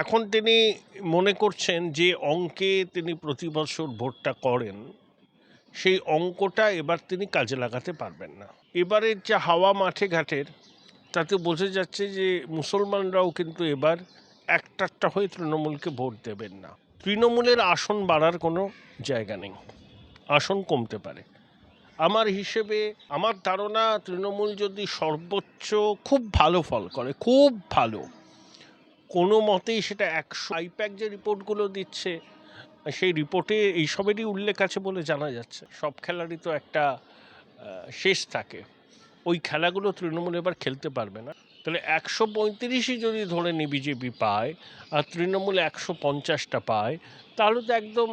এখন তিনি মনে করছেন যে অঙ্কে তিনি প্রতি বছর ভোটটা করেন সেই অঙ্কটা এবার তিনি কাজে লাগাতে পারবেন না। এবারের যে হাওয়া মাঠে ঘাটের তাতে বোঝা যাচ্ছে যে মুসলমানরাও কিন্তু এবার একটা হয়ে তৃণমূলকে ভোট দেবেন না। তৃণমূলের আসন বাড়ার কোনো জায়গা নেই, আসন কমতে পারে। আমার হিসেবে আমার ধারণা তৃণমূল যদি সর্বোচ্চ খুব ভালো ফল করে, খুব ভালো, কোনো মতেই সেটা 100, আইপ্যাক যে রিপোর্টগুলো দিচ্ছে সেই রিপোর্টে এইসবেরই উল্লেখ আছে বলে জানা যাচ্ছে। সব খেলারই তো একটা শেষ থাকে। ওই খেলাগুলো তৃণমূল এবার খেলতে পারবে না। তাহলে 135ই যদি ধরে নি বিজেপি পায় আর তৃণমূল 150টা পায়, তাহলে তো একদম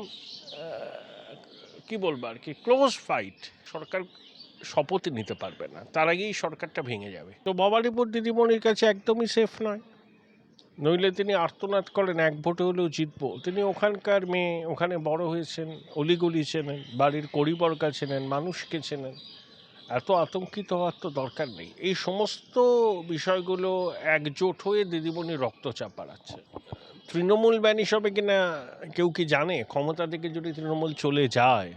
কি বলবো আর কি, ক্লোজ ফাইট। সরকার শপথই নিতে পারবে না, তার আগেই সরকারটা ভেঙে যাবে। তো ভবানীপুর দিদিমণির কাছে একদমই সেফ নয়। নইলে তিনি আর্তনাদ করেন এক ভোটে হলেও জিতবো। তিনি ওখানকার মেয়ে, ওখানে বড় হয়েছেন, অলিগলি চেনেন, বাড়ির কড়িবর্গা চেনেন, মানুষকে চেনেন। এত আতঙ্কিত হওয়ার তো দরকার নেই। এই সমস্ত বিষয়গুলো একজোট হয়ে দিদিমণি রক্তচাপ বাড়াচ্ছে। তৃণমূল ব্যানিশ হবে কিনা কেউ কি জানে? ক্ষমতা থেকে যদি তৃণমূল চলে যায়,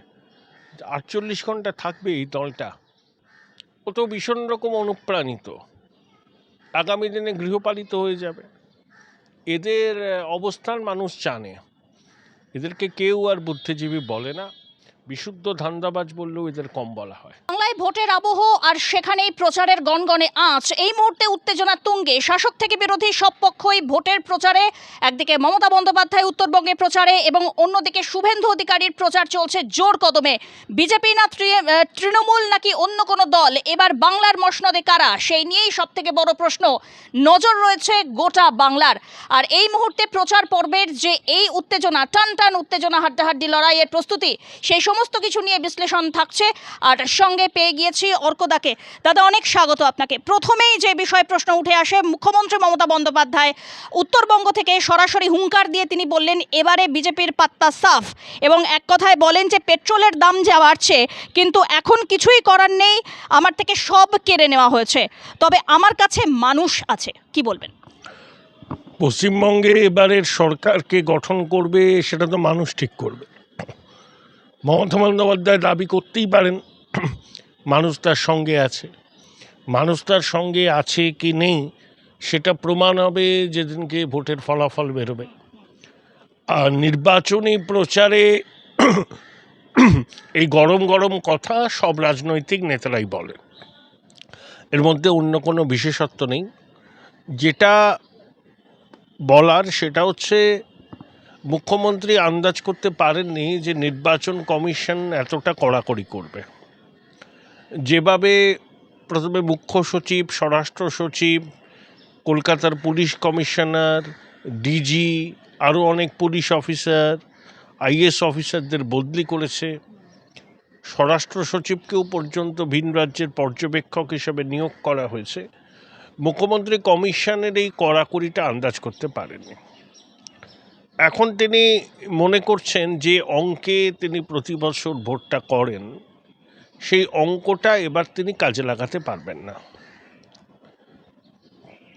48 ঘন্টা থাকবে এই দলটা। ও তো ভীষণ রকম অনুপ্রাণিত, আগামী দিনে গৃহপালিত হয়ে যাবে। এদের অবস্থান মানুষ জানে, এদেরকে কেউ আর বুদ্ধিজীবী বলে না। বিশুদ্ধ ধান্দাবাজ বললেও এদের কম বলা হয়। বাংলায় ভোটের আবহ আর সেখানেই প্রচারের গনগনে আঁচ। এই মুহূর্তে উত্তেজনা তুঙ্গে, শাসক থেকে বিরোধী সব পক্ষই ভোটের প্রচারে। একদিকে মমতা বন্দ্যোপাধ্যায় উত্তরবঙ্গে প্রচারে এবং অন্যদিকে শুভেন্দু অধিকারীর প্রচার চলছে জোর কদমে। বিজেপি না তৃণমূল নাকি অন্য কোনো দল, এবার বাংলার মসনদে কারা, সেই নিয়েই সব থেকে বড় প্রশ্ন। নজর রয়েছে গোটা বাংলার। আর এই মুহূর্তে প্রচার পর্বের যে এই উত্তেজনা, টান উত্তেজনা, হাড্ডাহাড্ডি লড়াইয়ের প্রস্তুতি, সেই সমস্ত কিছু নিয়ে বিশ্লেষণ থাকছে। আর সঙ্গে পেয়ে গিয়েছি অর্কদাকে। দাদা, অনেক স্বাগত আপনাকে। প্রথমেই যে বিষয় প্রশ্ন উঠে আসে, মুখ্যমন্ত্রী মমতা বন্দ্যোপাধ্যায় উত্তরবঙ্গ থেকে সরাসরি হুঙ্কার দিয়ে তিনি বললেন এবারে বিজেপির পাত্তা সাফ, এবং এক কথায় বলেন যে পেট্রোলের দাম যা বাড়ছে কিন্তু এখন কিছুই করার নেই, আমার থেকে সব কেড়ে নেওয়া হয়েছে, তবে আমার কাছে মানুষ আছে। কি বলবেন? পশ্চিমবঙ্গে এবারের সরকারকে গঠন করবে সেটা তো মানুষ ঠিক করবে। মমতা বন্দ্যোপাধ্যায় দাবি করতেই পারেন মানুষ তার সঙ্গে আছে। মানুষ তার সঙ্গে আছে কি নেই সেটা প্রমাণ হবে যেদিনকে ভোটের ফলাফল বেরোবে। আর নির্বাচনী প্রচারে এই গরম গরম কথা সব রাজনৈতিক নেতারাই বলে, এর মধ্যে অন্য কোনো বিশেষত্ব নেই। যেটা বলার সেটা হচ্ছে মুখ্যমন্ত্রী আন্দাজ করতে পারেননি যে নির্বাচন কমিশন এতটা কড়াকড়ি করবে। যেভাবে প্রথমে মুখ্য সচিব, স্বরাষ্ট্র সচিব, কলকাতার পুলিশ কমিশনার, ডিজি, আরও অনেক পুলিশ অফিসার, আইএস অফিসারদের বদলি করেছে, স্বরাষ্ট্র সচিবকেও পর্যন্ত ভিন রাজ্যের পর্যবেক্ষক হিসেবে নিয়োগ করা হয়েছে, মুখ্যমন্ত্রী কমিশনের এই কড়াকড়িটা আন্দাজ করতে পারেননি। এখন তিনি মনে করছেন যে অঙ্কে তিনি প্রতি বছর ভোটটা করেন সেই অঙ্কটা এবার তিনি কাজে লাগাতে পারবেন না।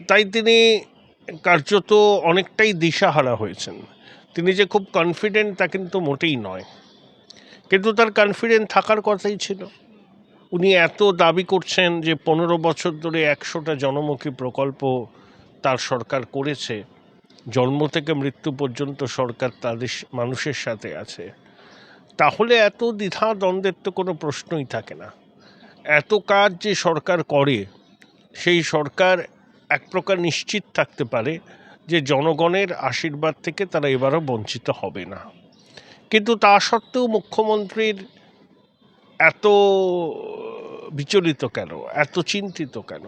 তাই তিনি কার্যত অনেকটাই দিশাহারা হয়েছেন। তিনি যে খুব কনফিডেন্ট তা কিন্তু মোটেই নয়, কিন্তু তার কনফিডেন্ট থাকার কথাই ছিল। উনি এত দাবি করছেন যে 15 বছর ধরে 100টা জনমুখী প্রকল্প তার সরকার করেছে, জন্ম থেকে মৃত্যু পর্যন্ত সরকার তাদের মানুষের সাথে আছে, তাহলে এত দ্বিধা দ্বন্দ্বের তো কোনো প্রশ্নই থাকে না। এত কাজ যে সরকার করে, সেই সরকার এক প্রকার নিশ্চিত থাকতে পারে যে জনগণের আশীর্বাদ থেকে তারা এবারও বঞ্চিত হবে না। কিন্তু তা সত্ত্বেও মুখ্যমন্ত্রীর এত বিচলিত কেন, এত চিন্তিত কেন?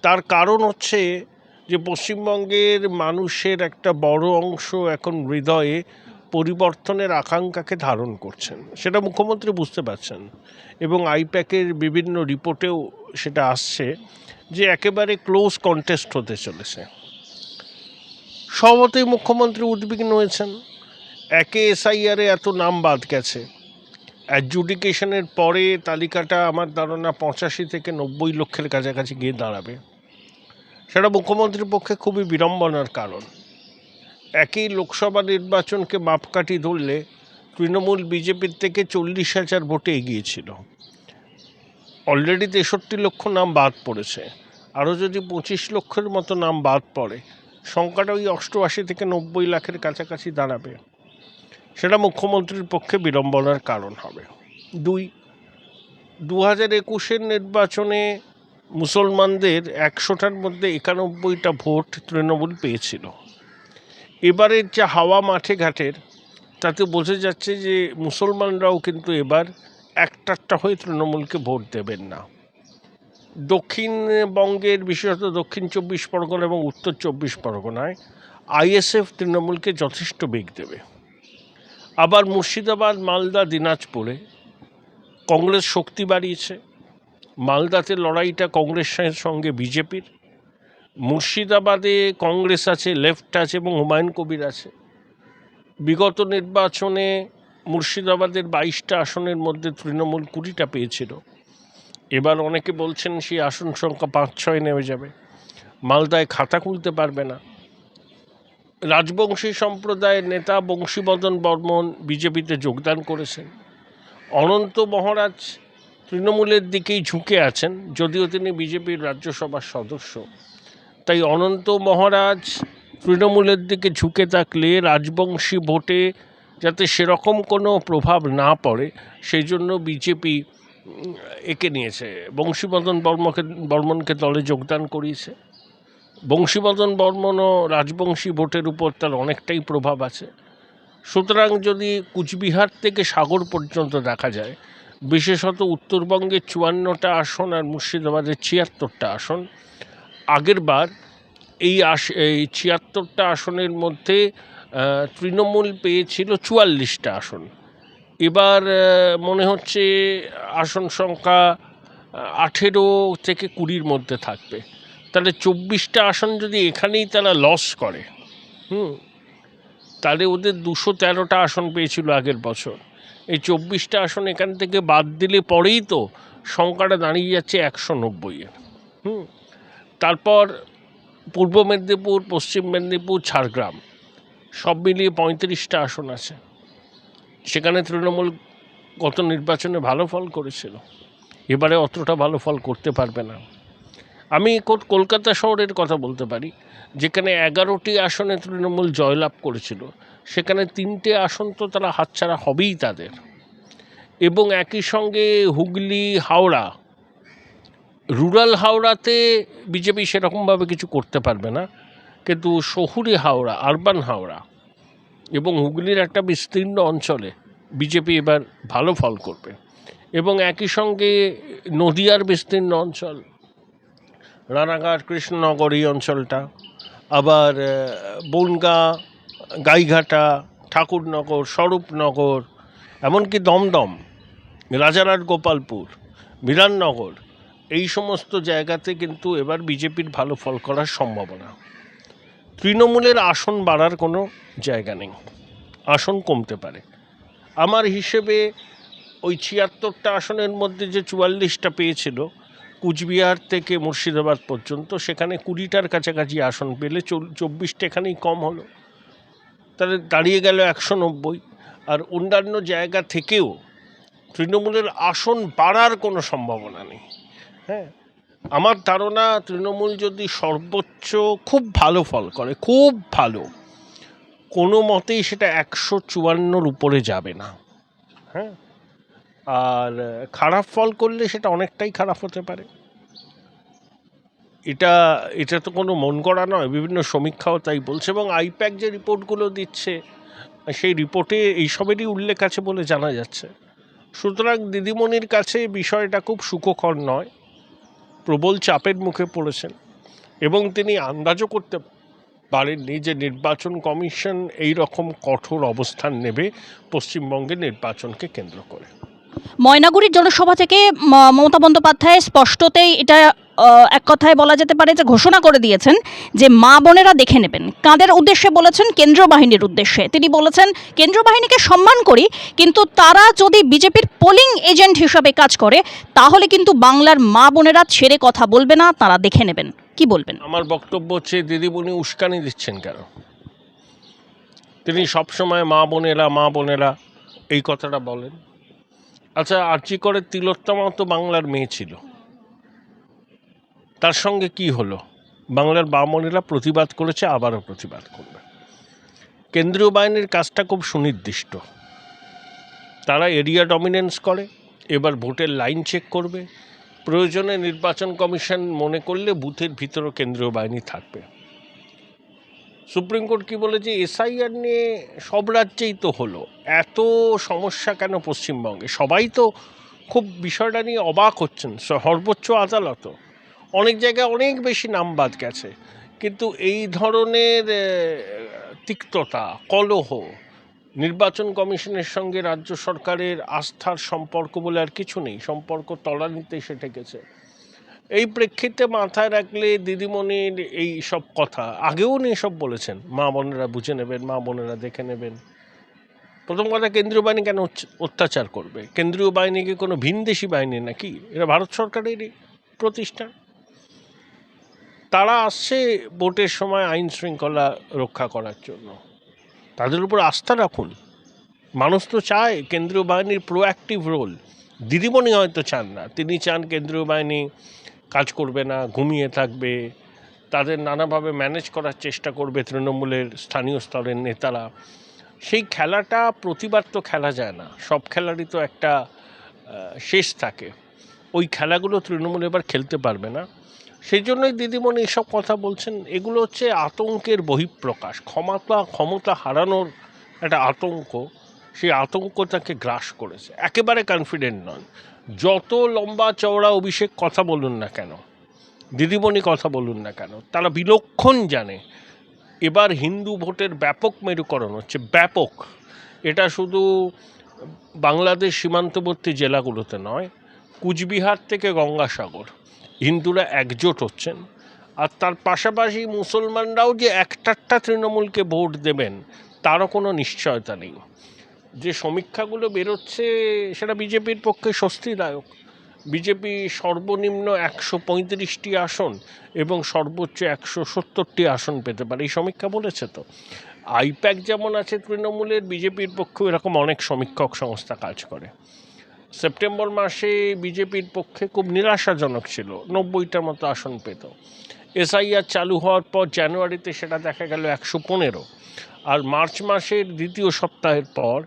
তার কারণ হচ্ছে যে পশ্চিমবঙ্গের মানুষের একটা বড় অংশ এখন হৃদয়ে পরিবর্তনের আকাঙ্ক্ষাকে ধারণ করছেন, সেটা মুখ্যমন্ত্রী বুঝতে পারছেন। এবং আইপ্যাকের বিভিন্ন রিপোর্টেও সেটা আসছে যে একেবারে ক্লোজ কন্টেস্ট হতে চলেছে। স্বভাবতই মুখ্যমন্ত্রী উদ্বিগ্ন হয়েছেন। একে এসআইআরে এত নাম বাদ গেছে, অ্যাডজুডিকেশনের পরে তালিকাটা আমার ধারণা 85 থেকে 90 লক্ষের কাছাকাছি গিয়ে দাঁড়াবে। সেটা মুখ্যমন্ত্রীর পক্ষে খুবই বিড়ম্বনার কারণ। একই লোকসভা নির্বাচনকে মাপকাঠি ধরলে তৃণমূল বিজেপির থেকে 40,000 ভোটে এগিয়েছিল। অলরেডি 63 লক্ষ নাম বাদ পড়েছে, আরও যদি 25 লক্ষের মতো নাম বাদ পড়ে সংখ্যাটা ওই 88 থেকে 90 লাখের কাছাকাছি দাঁড়াবে। সেটা মুখ্যমন্ত্রীর পক্ষে বিড়ম্বনার কারণ হবে। 2021 নির্বাচনে মুসলমানদের 100টার মধ্যে 91টা ভোট তৃণমূল পেয়েছিল। এবারের যে হাওয়া মাঠে ঘাটের তাতে বোঝা যাচ্ছে যে মুসলমানরাও কিন্তু এবার একটা হয়ে তৃণমূলকে ভোট দেবেন না। দক্ষিণবঙ্গের বিশেষত দক্ষিণ 24 পরগনা এবং উত্তর 24 পরগনায় আইএসএফ তৃণমূলকে যথেষ্ট বেগ দেবে। আবার মুর্শিদাবাদ, মালদা, দিনাজপুরে কংগ্রেস শক্তি বাড়িয়েছে। মালদাতে লড়াইটা কংগ্রেসের সঙ্গে বিজেপির। মুর্শিদাবাদে কংগ্রেস আছে, লেফট আছে এবং হুমায়ুন কবির আছে। বিগত নির্বাচনে মুর্শিদাবাদের 22টা আসনের মধ্যে তৃণমূল 20টা পেয়েছিল। এবার অনেকে বলছেন সেই আসন সংখ্যা 5-6 নেমে যাবে। মালদায় খাতা খুলতে পারবে না। রাজবংশী সম্প্রদায়ের নেতা বংশীবদন বর্মন বিজেপিতে যোগদান করেছেন। অনন্ত মহারাজ তৃণমূলের দিকেই ঝুঁকে আছেন, যদিও তিনি বিজেপির রাজ্যসভার সদস্য। তাই অনন্ত মহারাজ তৃণমূলের দিকে ঝুঁকে থাকলে রাজবংশী ভোটে যাতে সেরকম কোনো প্রভাব না পড়ে সেই জন্য বিজেপি একে নিয়েছে, বংশীবদন বর্মনকে দলে যোগদান করিয়েছে। বংশীবদন বর্মনও রাজবংশী ভোটের উপর তার অনেকটাই প্রভাব আছে। সুতরাং যদি কুচবিহার থেকে সাগর পর্যন্ত দেখা যায়, বিশেষত উত্তরবঙ্গের 54টা আসন আর মুর্শিদাবাদের 76টা আসন, আগের বার এই 76টা আসনের মধ্যে তৃণমূল পেয়েছিল 44টা আসন। এবার মনে হচ্ছে আসন সংখ্যা 18 থেকে 20-র মধ্যে থাকবে। তাহলে 24টা আসন যদি এখানেই তারা লস করে, তাহলে ওদের 213টা আসন পেয়েছিল আগের বছর। এই 24টা আসন এখান থেকে বাদ দিলে পরেই তো সংখ্যাটা দাঁড়িয়ে যাচ্ছে 190-এর। তারপর পূর্ব মেদিনীপুর, পশ্চিম মেদিনীপুর, ঝাড়গ্রাম সব মিলিয়ে 35টা আসন আছে। সেখানে তৃণমূল গত নির্বাচনে ভালো ফল করেছিল, এবারে অতটা ভালো ফল করতে পারবে না। আমি কলকাতা শহরের কথা বলতে পারি, যেখানে 11টি আসনে তৃণমূল জয়লাভ করেছিল, সেখানে 3টে আসন তো তারা হাতছাড়া হবেই তাদের। এবং একই সঙ্গে হুগলি, হাওড়া, রুরাল হাওড়াতে বিজেপি সেরকমভাবে কিছু করতে পারবে না, কিন্তু শহুরে হাওড়া, আরবান হাওড়া এবং হুগলির একটা বিস্তীর্ণ অঞ্চলে বিজেপি এবার ভালো ফল করবে। এবং একই সঙ্গে নদিয়ার বিস্তীর্ণ অঞ্চল, রানাঘাট, কৃষ্ণনগর, এই অঞ্চলটা, আবার বনগাঁ, গাইঘাটা, ঠাকুরনগর, স্বরূপনগর, এমনকি দমদম, রাজারহাট, গোপালপুর, বিধাননগর, এই সমস্ত জায়গাতে কিন্তু এবার বিজেপির ভালো ফল করার সম্ভাবনা। তৃণমূলের আসন বাড়ার কোনো জায়গা নেই, আসন কমতে পারে। আমার হিসেবে ওই 76টা আসনের মধ্যে যে 44টা পেয়েছিল কুচবিহার থেকে মুর্শিদাবাদ পর্যন্ত, সেখানে 20টার কাছাকাছি আসন পেলে 24টা এখানেই কম হলো, তাহলে দাঁড়িয়ে গেল 190। আর অন্যান্য জায়গা থেকেও তৃণমূলের আসন বাড়ার কোনো সম্ভাবনা নেই। আমার ধারণা তৃণমূল যদি সর্বোচ্চ খুব ভালো ফল করে, খুব ভালো, কোনো মতেই সেটা 154-র উপরে যাবে না। আর খারাপ ফল করলে সেটা অনেকটাই খারাপ হতে পারে। এটা তো কোনো মন করা নয়, বিভিন্ন সমীক্ষাও তাই বলছে। এবং আইপ্যাক যে রিপোর্টগুলো দিচ্ছে, সেই রিপোর্টে এইসবেরই উল্লেখ আছে বলে জানা যাচ্ছে। সুতরাং দিদিমণির কাছে বিষয়টা খুব সুখকর নয়, প্রবল চাপের মুখে পড়েছেন এবং তিনি আন্দাজও করতে পারেননি যে নির্বাচন কমিশন এই রকম কঠোর অবস্থান নেবে পশ্চিমবঙ্গের নির্বাচনকে কেন্দ্র করে। ময়নাগুড়ির জনসভা থেকে মমতা বন্দ্যোপাধ্যায় স্পষ্টতেই এটা এক কথায় বলা যেতে পারে যে ঘোষণা করে দিয়েছেন যে মা বোনেরা দেখে নেবেন। কাদের উদ্দেশ্যে বলেছেন? কেন্দ্রীয় বাহিনীর উদ্দেশ্যে। তিনি বলেছেন কেন্দ্রীয় বাহিনীকে সম্মান করি, কিন্তু তারা যদি বিজেপির পোলিং এজেন্ট হিসাবে কাজ করে তাহলে কিন্তু বাংলার মা বোনেরা ছেড়ে কথা বলবে না, তারা দেখে নেবেন। কি বলবেন? আমার বক্তব্য হচ্ছে দিদিমণি উস্কানি দিচ্ছেন কেন? তিনি সবসময় মা বোনেরা এই কথাটা বলেন। আচ্ছা, আর্জি করে তিলোত্তমাও তো বাংলার মেয়ে ছিল, তার সঙ্গে কি হলো? বাংলার মা বোনেরা প্রতিবাদ করেছে, আবারও প্রতিবাদ করবে। কেন্দ্রীয় বাহিনীর কাজটা খুব সুনির্দিষ্ট, তারা এরিয়া ডমিনেন্স করে, এবার ভোটের লাইন চেক করবে, প্রয়োজনে নির্বাচন কমিশন মনে করলে বুথের ভিতরেও কেন্দ্রীয় বাহিনী থাকবে। সুপ্রিম কোর্ট কি বলেছে, এসআইআর নিয়ে সব রাজ্যেই তো হলো, এত সমস্যা কেন পশ্চিমবঙ্গে? সবাই তো খুব বিষয়টা নিয়ে অবাক হচ্ছেন। সর্বোচ্চ আদালতও অনেক জায়গায় অনেক বেশি নাম বাদ গেছে, কিন্তু এই ধরনের তিক্ততা, কলহ, নির্বাচন কমিশনের সঙ্গে রাজ্য সরকারের আস্থার সম্পর্ক বলে আর কিছু নেই, সম্পর্ক তলানিতে এসে ঠেকেছে। এই প্রেক্ষিতে মাথায় রাখলে দিদিমণির এই সব কথা, আগেও উনি এসব বলেছেন, মা বোনেরা বুঝে নেবেন, মা বোনেরা দেখে নেবেন। প্রথম কথা, কেন্দ্রীয় বাহিনী কেন অত্যাচার করবে? কেন্দ্রীয় বাহিনী কি কোনো ভিনদেশি বাহিনী নাকি? এরা ভারত সরকারেরই প্রতিষ্ঠান। তারা আসছে ভোটের সময় আইন শৃঙ্খলা রক্ষা করার জন্য, তাদের উপর আস্থা রাখুন। মানুষ তো চায় কেন্দ্রীয় বাহিনীর প্রোঅ্যাক্টিভ রোল। দিদিমণি হয়তো চান না, তিনি চান কেন্দ্রীয় বাহিনী কাজ করবে না, ঘুমিয়ে থাকবে, তাদের নানাভাবে ম্যানেজ করার চেষ্টা করবে তৃণমূলের স্থানীয় স্তরের নেতারা। সেই খেলাটা প্রতিবার তো খেলা যায় না, সব খেলারই তো একটা শেষ থাকে। ওই খেলাগুলো তৃণমূল এবার খেলতে পারবে না, সেই জন্যই দিদিমণি এসব কথা বলছেন। এগুলো হচ্ছে আতঙ্কের বহিঃপ্রকাশ, ক্ষমতা হারানোর একটা আতঙ্ক, সেই আতঙ্ক তাকে গ্রাস করেছে। একেবারে কনফিডেন্ট নন, যত লম্বা চওড়া অভিষেক কথা বলুন না কেন, দিদিমণি কথা বলুন না কেন, তারা বিলক্ষণ জানে এবার হিন্দু ভোটের ব্যাপক মেরুকরণ হচ্ছে, ব্যাপক। এটা শুধু বাংলাদেশ সীমান্তবর্তী জেলাগুলোতে নয়, কুচবিহার থেকে গঙ্গাসাগর হিন্দুরা একজোট হচ্ছেন। আর তার পাশাপাশি মুসলমানরাও যে একটা তৃণমূলকে ভোট দেবেন তারও কোনো নিশ্চয়তা নেই। যে সমীক্ষাগুলো বেরোচ্ছে সেটা বিজেপির পক্ষে স্বস্তিদায়ক। বিজেপি সর্বনিম্ন 135টি আসন এবং সর্বোচ্চ 170টি আসন পেতে পারে, এই সমীক্ষা বলেছে। তো আইপ্যাক যেমন আছে তৃণমূলের, বিজেপির পক্ষেও এরকম অনেক সমীক্ষক সংস্থা কাজ করে। সেপ্টেম্বর মাসে বিজেপির পক্ষে খুব নিরাশাজনক ছিল, 90টার মতো আসন পেত। এসআইআর চালু হওয়ার পর জানুয়ারিতে সেটা দেখা গেল 115, আর মার্চ মাসের দ্বিতীয় সপ্তাহের পর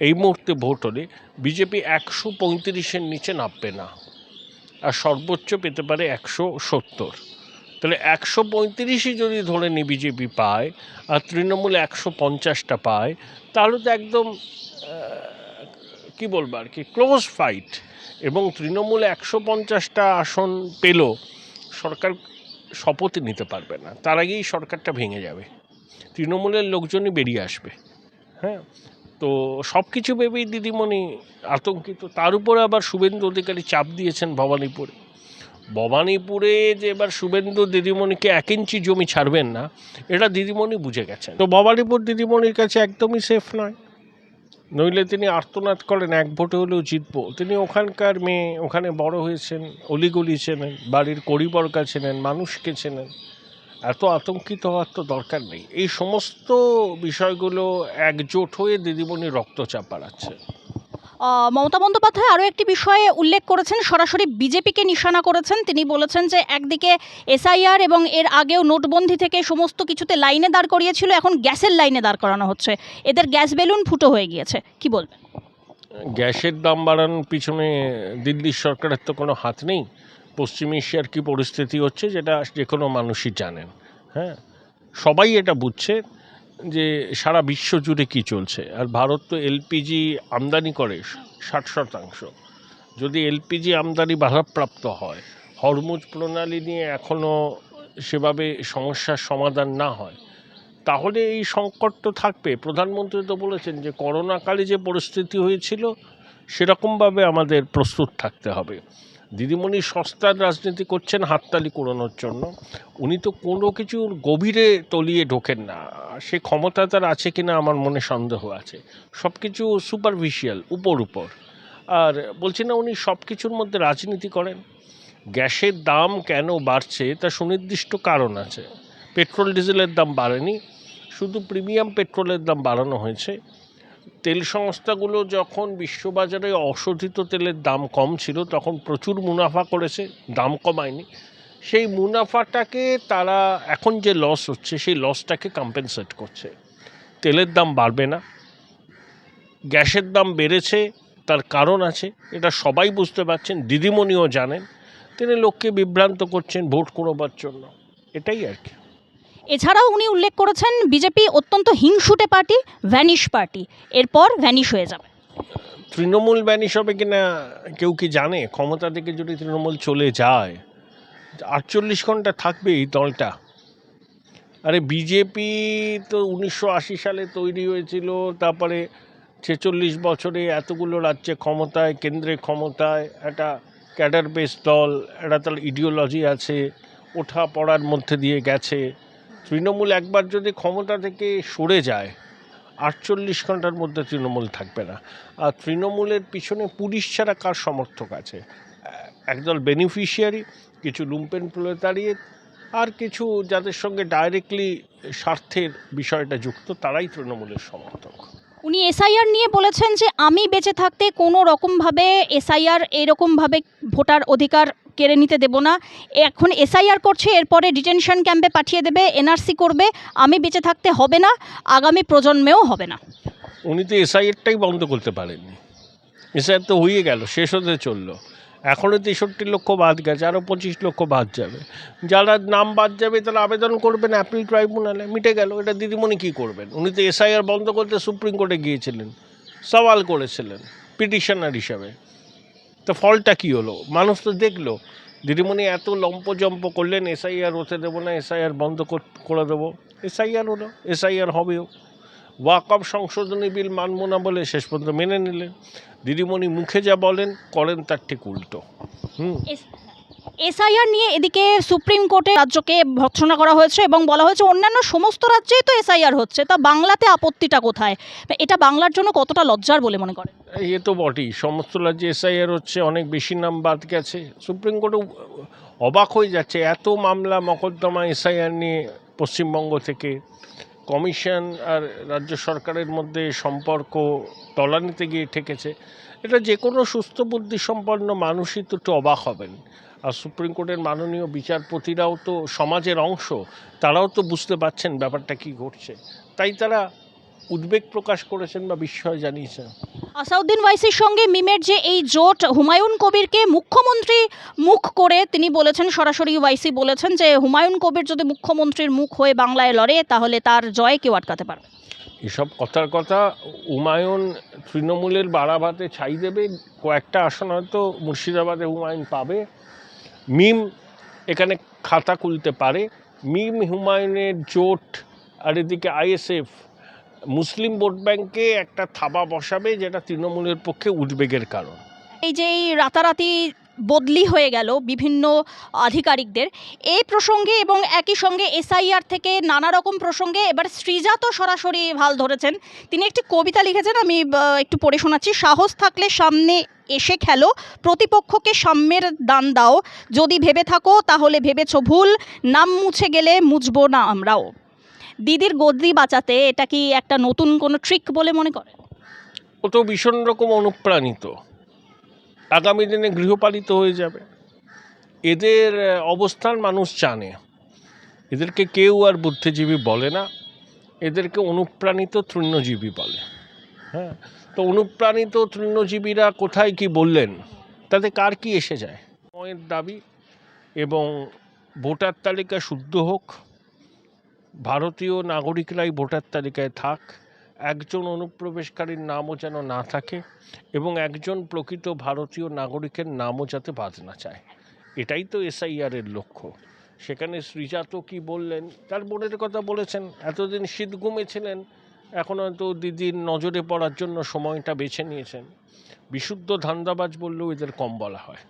এই মুহূর্তে ভোট হলে বিজেপি 135-এর নিচে নামবে না, আর সর্বোচ্চ পেতে পারে 170। তাহলে 135ই যদি ধরে নি বিজেপি পায়, আর তৃণমূল 150টা পায়, তাহলে তো একদম কি বলবো আর কি, ক্লোজ ফাইট। এবং তৃণমূল 150টা আসন পেল, সরকার শপথই নিতে পারবে না, তার আগেই সরকারটা ভেঙে যাবে, তৃণমূলের লোকজনই বেরিয়ে আসবে। হ্যাঁ, তো সব কিছু ভেবেই দিদিমণি আতঙ্কিত। তার উপরে আবার শুভেন্দু অধিকারী চাপ দিয়েছেন ভবানীপুরে যে এবার শুভেন্দু দিদিমণিকে 1 ইঞ্চি জমি ছাড়বেন না, এটা দিদিমণি বুঝে গেছেন। তো ভবানীপুর দিদিমণির কাছে একদমই সেফ নয়, নইলে তিনি আর্তনাদ করেন 1 ভোটে হলেও জিতবো। তিনি ওখানকার মেয়ে, ওখানে বড় হয়েছেন, অলিগলি চেনেন, বাড়ির কড়িবরকা চেনেন, মানুষকে চেনেন। এত আতঙ্কিত হওয়ার তো দরকার নেই। এই সমস্ত বিষয়গুলো একজোট হয়ে দিদিমণি রক্তচাপ বাড়াচ্ছে। মমতা বন্দ্যোপাধ্যায় আরও একটি বিষয়ে উল্লেখ করেছেন, সরাসরি বিজেপিকে নিশানা করেছেন। তিনি বলেছেন যে একদিকে এসআইআর এবং এর আগেও নোটবন্দি থেকে সমস্ত কিছুতে লাইনে দাঁড় করিয়েছিল, এখন গ্যাসের লাইনে দাঁড় করানো হচ্ছে, এদের গ্যাস বেলুন ফুটো হয়ে গিয়েছে। কি বলবেন? গ্যাসের দাম বাড়ানোর পিছনে দিল্লির সরকারের তো কোনো হাত নেই। পশ্চিম এশিয়ার কী পরিস্থিতি হচ্ছে যেটা যে কোনো মানুষই জানেন। হ্যাঁ, সবাই এটা বুঝছে যে সারা বিশ্ব জুড়ে কী চলছে। আর ভারত তো এলপিজি আমদানি করে 60%। যদি এলপিজি আমদানি বাধাপ্রাপ্ত হয়, হরমুজ প্রণালী নিয়ে এখনও সেভাবে সমস্যার সমাধান না হয়, তাহলে এই সংকট তো থাকবে। প্রধানমন্ত্রী তো বলেছেন যে করোনাকালে যে পরিস্থিতি হয়েছিল সেরকমভাবে আমাদের প্রস্তুত থাকতে হবে। দিদিমণি সস্তার রাজনীতি করছেন হাততালি কুড়োনোর জন্য। উনি তো কোনো কিছুর গভীরে তলিয়ে ঢোকেন না, সে ক্ষমতা তার আছে কিনা আমার মনে সন্দেহ আছে। সব কিছু সুপারফিশিয়াল, উপর। আর বলছি না উনি সব কিছুর মধ্যে রাজনীতি করেন। গ্যাসের দাম কেন বাড়ছে তা সুনির্দিষ্ট কারণ আছে। পেট্রোল ডিজেলের দাম বাড়েনি, শুধু প্রিমিয়াম পেট্রোলের দাম বাড়ানো হয়েছে। তেল সংস্থাগুলো যখন বিশ্ববাজারে অশোধিত তেলের দাম কম ছিল তখন প্রচুর মুনাফা করেছে, দাম কমায়নি। সেই মুনাফাটাকে তারা এখন যে লস হচ্ছে সেই লসটাকে কম্পেনসেট করছে। তেলের দাম বাড়বে না, গ্যাসের দাম বেড়েছে, তার কারণ আছে, এটা সবাই বুঝতে পারছেন, দিদিমণিও জানেন। তিনি লোককে বিভ্রান্ত করছেন ভোট কুড়োবার জন্য, এটাই আর কি। এছাড়াও উনি উল্লেখ করেছেন বিজেপি অত্যন্ত হিংসুটে পার্টি, ভ্যানিশ পার্টি, এরপর ভ্যানিশ হয়ে যাবে। তৃণমূল ব্যানিশ হবে কিনা কেউ কি জানে? ক্ষমতা থেকে যদি তৃণমূল চলে যায় 48 ঘন্টা থাকবে এই দলটা। আরে বিজেপি তো 1980 সালে তৈরি হয়েছিল, তারপরে 46 বছরে এতগুলো রাজ্যে ক্ষমতায়, কেন্দ্রে ক্ষমতায়, একটা ক্যাডার বেস দল, একটা তার ইডিওলজি আছে, ওঠা পড়ার মধ্যে দিয়ে গেছে। তৃণমূল একবার যদি ক্ষমতা থেকে সরে যায় 48 ঘন্টার মধ্যে তৃণমূল থাকবে না। আর তৃণমূলের পিছনে পুলিশ ছাড়া কার সমর্থক আছে? একদল বেনিফিশিয়ারি, কিছু লুম্পেন প্রলেতারিয়েট, আর কিছু যাদের সঙ্গে ডাইরেক্টলি স্বার্থের বিষয়টা যুক্ত, তারাই তৃণমূলের সমর্থক। উনি এসআইআর নিয়ে বলেছেন যে আমি বেঁচে থাকতে কোনো রকমভাবে এসআইআর এরকমভাবে ভোটার অধিকার কেড়ে নিতে দেব না। এখন এসআইআর করছে, এরপরে ডিটেনশন ক্যাম্পে পাঠিয়ে দেবে, এনআরসি করবে, আমি বেঁচে থাকতে হবে না, আগামী প্রজন্মেও হবে না। উনি তো এসআইআরটাই বন্ধ করতে পারেননি। এসআইআর তো হয়ে গেল, শেষ হতে চললো। এখনও 63 লক্ষ বাদ গেছে, আরও 25 লক্ষ বাদ যাবে। যারা নাম বাদ যাবে তারা আবেদন করবেন অ্যাপিল ট্রাইব্যুনালে, মিটে গেল। এটা দিদিমণি কী করবেন? উনি তো এসআইআর বন্ধ করতে সুপ্রিম কোর্টে গিয়েছিলেন, সওয়াল করেছিলেন পিটিশনার হিসাবে। তো ফলটা কী হলো? মানুষ তো দেখলো। দিদিমণি এত লম্পজম্প করলেন, এসআইআর হতে দেবো না, এসআইআর বন্ধ করে দেবো। এসআইআর হলো, এসআইআর হবেও। ওয়াকফ সংশোধনী বিল মানব না বলে শেষ পর্যন্ত মেনে নিলেন। দিদিমণি মুখে যা বলেন করেন তার ঠিক উল্টো। এসআইআর নিয়ে এদিকে সুপ্রিম কোর্টে রাজ্যকে ভর্ৎসনা করা হয়েছে এবং বলা হয়েছে অন্যান্য সমস্ত রাজ্যেই তো এসআইআর হচ্ছে, তা বাংলাতে আপত্তিটা কোথায়? এটা বাংলার জন্য কতটা লজ্জার বলে মনে করেন? এ তো বটেই, সমস্ত রাজ্যে এসআইআর হচ্ছে, অনেক বেশি নাম বাদ গেছে। সুপ্রিম কোর্টে অবাক হয়ে যাচ্ছে, এত মামলা মকদ্দমা এসআইআর নিয়ে পশ্চিমবঙ্গ থেকে। কমিশন আর রাজ্য সরকারের মধ্যে সম্পর্ক তলানিতে গিয়ে ঠেকেছে। এটা যে কোনো সুস্থ বুদ্ধিসম্পন্ন মানুষই তো একটু অবাক হবেন। আর সুপ্রিম কোর্টের মাননীয় বিচারপতিরাও তো সমাজের অংশ, তারাও তো বুঝতে পারছেন ব্যাপারটা কী ঘটছে, তাই তারা উদ্বেগ প্রকাশ করেছেন বা বিস্ময় জানিয়েছেন। আসাউদ্দিন ওয়াইসির সঙ্গে মিমের যে এই জোট, হুমায়ুন কবিরকে মুখ্যমন্ত্রী মুখ করে তিনি বলেছেন, সরাসরি ওয়াইসি বলেছেন যে হুমায়ুন কবির যদি মুখ্যমন্ত্রীর মুখ হয়ে বাংলায় লড়ে তাহলে তার জয় কেউ আটকাতে পারবে। এসব কথার কথা। হুমায়ুন তৃণমূলের বাড়াভাতে ছাই দেবে, কয়েকটা আসন হয়তো মুর্শিদাবাদে হুমায়ুন পাবে। মিম এখানে খাতা খুলতে পারে। মিম হুমায়ুনের জোট, আর এদিকে আইএসএফ মুসলিম ভোট ব্যাংকে একটা থাবা বসাবে, যেটা তৃণমূলের পক্ষে উদ্বেগের কারণ। এই যে এই রাতারাতি বদলি হয়ে গেল বিভিন্ন আধিকারিকদের, এই প্রসঙ্গে এবং একই সঙ্গে এসআইআর থেকে নানা রকম প্রসঙ্গে এবার সৃজা তো সরাসরি ভাল ধরেছেন। তিনি একটি কবিতা লিখেছেন, আমি একটু পড়ে শোনাচ্ছি। সাহস থাকলে সামনে এসে খেলো, প্রতিপক্ষকে সাম্যের দান দাও, যদি ভেবে থাকো তাহলে ভেবেছ ভুল, নাম মুছে গেলে মুছবো না আমরাও। দিদির গদি বাঁচাতে এটা কি একটা নতুন কোনো ট্রিক বলে মনে করে? ও তো ভীষণ রকম অনুপ্রাণিত, আগামী দিনে গৃহপালিত হয়ে যাবে। এদের অবস্থান মানুষ জানে। এদেরকে কেউ আর বুদ্ধিজীবী বলে না, এদেরকে অনুপ্রাণিত তৃণজীবী বলে। হ্যাঁ, তো অনুপ্রাণিত তৃণজীবীরা কোথায় কি বললেন, তাতে কার কি এসে যায়? সময়ের দাবি, এবং ভোটার তালিকা শুদ্ধ হোক, ভারতীয় নাগরিকরাই ভোটার তালিকায় থাক, একজন অনুপ্রবেশকারীর নামও যেন না থাকে, এবং একজন প্রকৃত ভারতীয় নাগরিকের নামও যাতে বাদ না চায়। এটাই তো এসআইআরের লক্ষ্য। সেখানে সৃজা তো কী বললেন, তার বোনের কথা বলেছেন। এতদিন শীত ঘুমেছিলেন, এখন হয়তো দিদির নজরে পড়ার জন্য সময়টা বেছে নিয়েছেন। বিশুদ্ধ ধান্দাবাজ বললেও এদের কম বলা হয়।